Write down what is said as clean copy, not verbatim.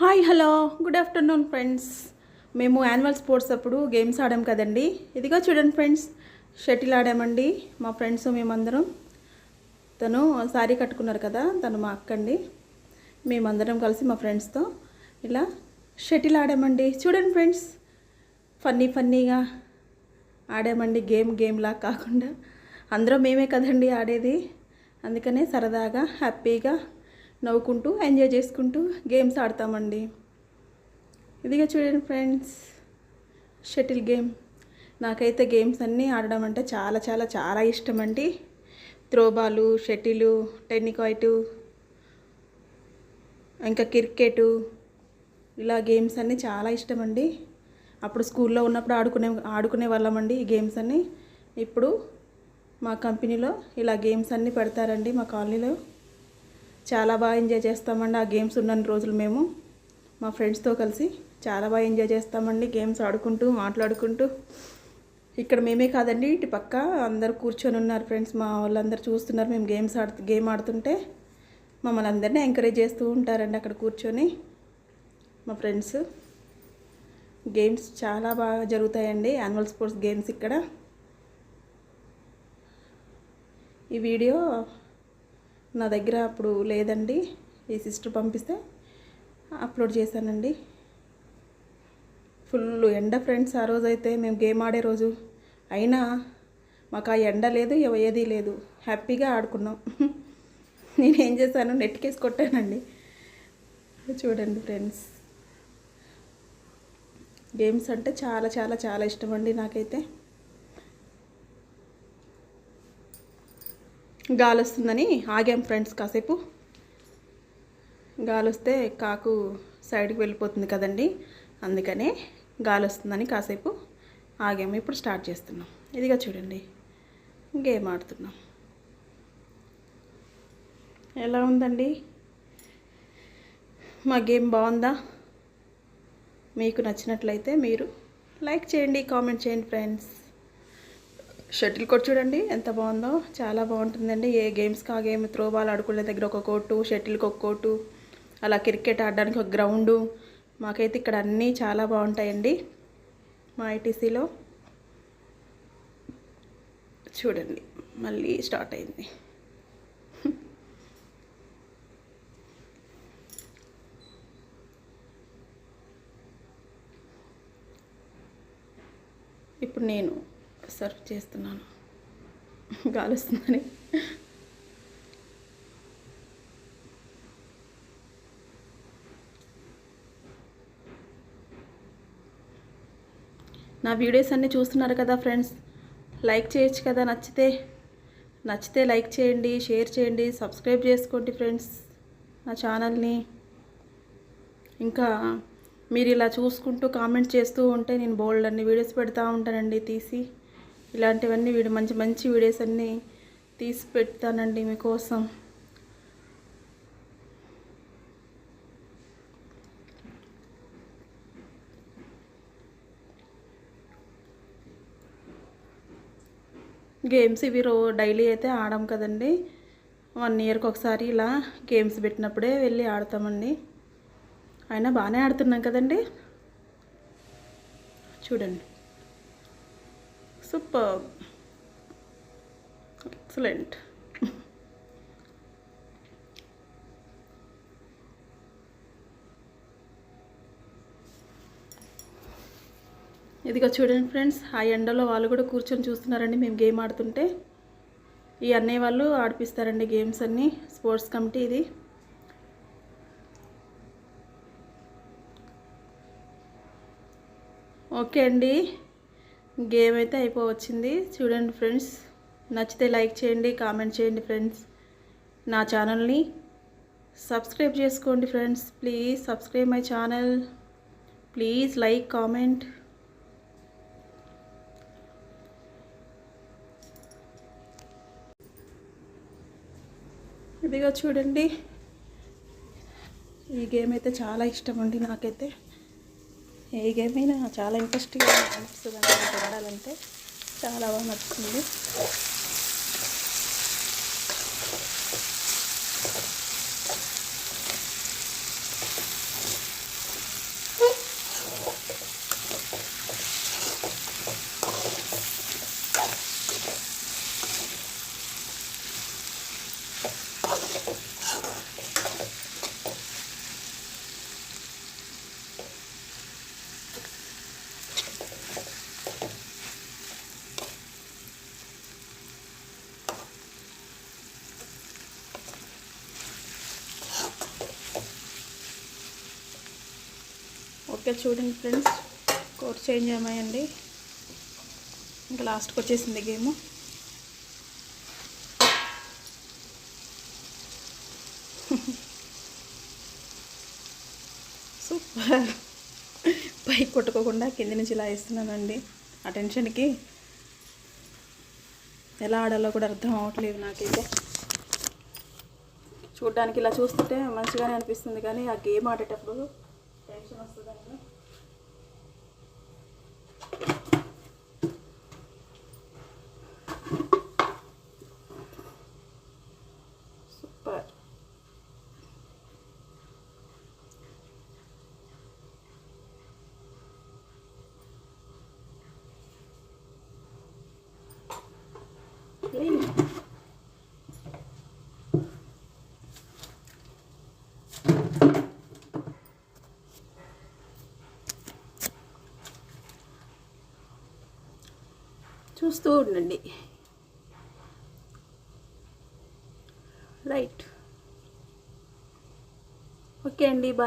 Hi hello good afternoon friends. మేము annual sports అప్పుడు games ఆడాం కదండి. ఇదిగో చూడండి ఫ్రెండ్స్, షటిల్ ఆడామండి మా ఫ్రెండ్స్ మేమందరం. తను శారీ కట్టుకున్నారు కదా, తను మా అక్క అండి. మేమందరం కలిసి మా ఫ్రెండ్స్తో ఇలా షటిల్ ఆడామండి. చూడండి ఫ్రెండ్స్, ఫన్నీగా ఆడామండి. గేమ్లా కాకుండా అందరం మేమే కదండి ఆడేది. అందుకనే సరదాగా హ్యాపీగా నవ్వుకుంటూ ఎంజాయ్ చేసుకుంటూ గేమ్స్ ఆడతామండి. ఇదిగా చూడండి ఫ్రెండ్స్, షటిల్ గేమ్. నాకైతే గేమ్స్ అన్నీ ఆడడం అంటే చాలా చాలా చాలా ఇష్టం అండి. త్రోబాలు, షటిలు, టెన్నికాయిటు, ఇంకా క్రికెటు, ఇలా గేమ్స్ అన్నీ చాలా ఇష్టం అండి. అప్పుడు స్కూల్లో ఉన్నప్పుడు ఆడుకునే వాళ్ళమండి ఈ గేమ్స్ అన్నీ. ఇప్పుడు మా కంపెనీలో ఇలా గేమ్స్ అన్నీ పెడతారండి మా కాలనీలో. చాలా బాగా ఎంజాయ్ చేస్తామండి ఆ గేమ్స్ ఉన్న రోజులు. మేము మా ఫ్రెండ్స్తో కలిసి చాలా బాగా ఎంజాయ్ చేస్తామండి గేమ్స్ ఆడుకుంటూ మాట్లాడుకుంటూ. ఇక్కడ మేమే కాదండి, ఇటు పక్క అందరు కూర్చొని ఉన్నారు ఫ్రెండ్స్. మా వాళ్ళందరూ చూస్తున్నారు మేము గేమ్ ఆడుతుంటే. మమ్మల్ని అందరినీ ఎంకరేజ్ చేస్తూ ఉంటారండి అక్కడ కూర్చొని మా ఫ్రెండ్స్. గేమ్స్ చాలా బాగా జరుగుతాయండి, యాన్యువల్ స్పోర్ట్స్ గేమ్స్ ఇక్కడ. ఈ వీడియో నా దగ్గర అప్పుడు లేదండి, ఈ సిస్టర్ పంపిస్తే అప్లోడ్ చేశానండి. ఫుల్ ఎండ ఫ్రెండ్స్ ఆ రోజు అయితే, మేము గేమ్ ఆడే రోజు. అయినా మాకు ఆ ఎండ లేదు, ఏదీ లేదు, హ్యాపీగా ఆడుకున్నాం. నేనేం చేశాను, నెట్కేసి కొట్టానండి. చూడండి ఫ్రెండ్స్, గేమ్స్ అంటే చాలా చాలా చాలా ఇష్టం అండి నాకైతే. గాలి వస్తుందని ఆగాం ఫ్రెండ్స్ కాసేపు. గాలి వస్తే కాకు సైడ్కి వెళ్ళిపోతుంది కదండి, అందుకనే గాలి వస్తుందని కాసేపు ఆగాము. ఇప్పుడు స్టార్ట్ చేస్తున్నాం. ఇదిగా చూడండి, గేమ్ ఆడుతున్నాం. ఎలా ఉందండి మా గేమ్? బాగుందా? మీకు నచ్చినట్లయితే మీరు లైక్ చేయండి, కామెంట్ చేయండి ఫ్రెండ్స్. షటిల్ కోర్ట్ చూడండి ఎంత బాగుందో, చాలా బాగుంటుందండి. ఏ గేమ్స్కి ఆ గేమ్. త్రోబాల్ ఆడుకునే దగ్గర ఒక కోర్టు, షటిల్కి ఒక కోర్టు, అలా క్రికెట్ ఆడడానికి ఒక గ్రౌండు. మాకైతే ఇక్కడ అన్నీ చాలా బాగుంటాయండి మా ఐటీసీలో. చూడండి మళ్ళీ స్టార్ట్ అయింది. ఇప్పుడు నేను సర్వ్ చేస్తున్నాను, గాలి వస్తుందని. నా వీడియోస్ అన్నీ చూస్తున్నారు కదా ఫ్రెండ్స్, లైక్ చేయొచ్చు కదా. నచ్చితే లైక్ చేయండి, షేర్ చేయండి, సబ్స్క్రైబ్ చేసుకోండి ఫ్రెండ్స్ నా ఛానల్ని. ఇంకా మీరు ఇలా చూసుకుంటూ కామెంట్ చేస్తూ ఉంటే నేను బోల్డ్ అన్ని వీడియోస్ పెడతా ఉంటానండి తీసి. ఇలాంటివన్నీ మంచి మంచి వీడియోస్ అన్నీ తీసి పెడతానండి మీకోసం. గేమ్స్ ఇవి డైలీ అయితే ఆడాం కదండి. 1 ఇయర్కి ఒకసారి ఇలా గేమ్స్ పెట్టినప్పుడే వెళ్ళి ఆడతామండి. అయినా బాగానే ఆడుతున్నాం కదండి. చూడండి, సూపర్, ఎక్సలెంట్. ఇదిగో చూడండి ఫ్రెండ్స్, ఆ ఎండలో వాళ్ళు కూడా కూర్చొని చూస్తున్నారండి మేము గేమ్ ఆడుతుంటే. ఈ అన్నయ్య వాళ్ళు ఆడిపిస్తారండి గేమ్స్ అన్నీ, స్పోర్ట్స్ కమిటీ ఇది. ఓకే అండి, గేమ్ అయితే అయిపోవచ్చింది. చూడండి ఫ్రెండ్స్, నచ్చితే లైక్ చేయండి, కామెంట్ చేయండి ఫ్రెండ్స్. నా ఛానల్ని సబ్స్క్రైబ్ చేసుకోండి friends. Please subscribe my channel. Please like, comment. ఇదిగా చూడండి, ఈ గేమ్ అయితే చాలా ఇష్టం అండి నాకైతే. ఏ గేమ్ అయినా చాలా ఇంట్రెస్ట్గా అనిపిస్తుంది అండి ఆడాలంటే, చాలా బాగా నచ్చుతుంది. ఓకే చూడండి ఫ్రెండ్స్, కోర్ చేంజ్ అయ్యాయండి. ఇంకా లాస్ట్కి వచ్చేసింది గేమ్. సూపర్. పైకి కొట్టుకోకుండా కింది నుంచి ఇలా వేస్తున్నానండి. ఆ టెన్షన్కి ఎలా ఆడాలో కూడా అర్థం అవ్వట్లేదు నాకైతే. చూడ్డానికి ఇలా చూస్తుంటే మంచిగానే అనిపిస్తుంది, కానీ ఆ గేమ్ ఆడేటప్పుడు టెన్షన్ వస్తుందండి. సూపర్. చూస్తూ ఉండండి. రైట్. ఓకే అండి, బాయ్.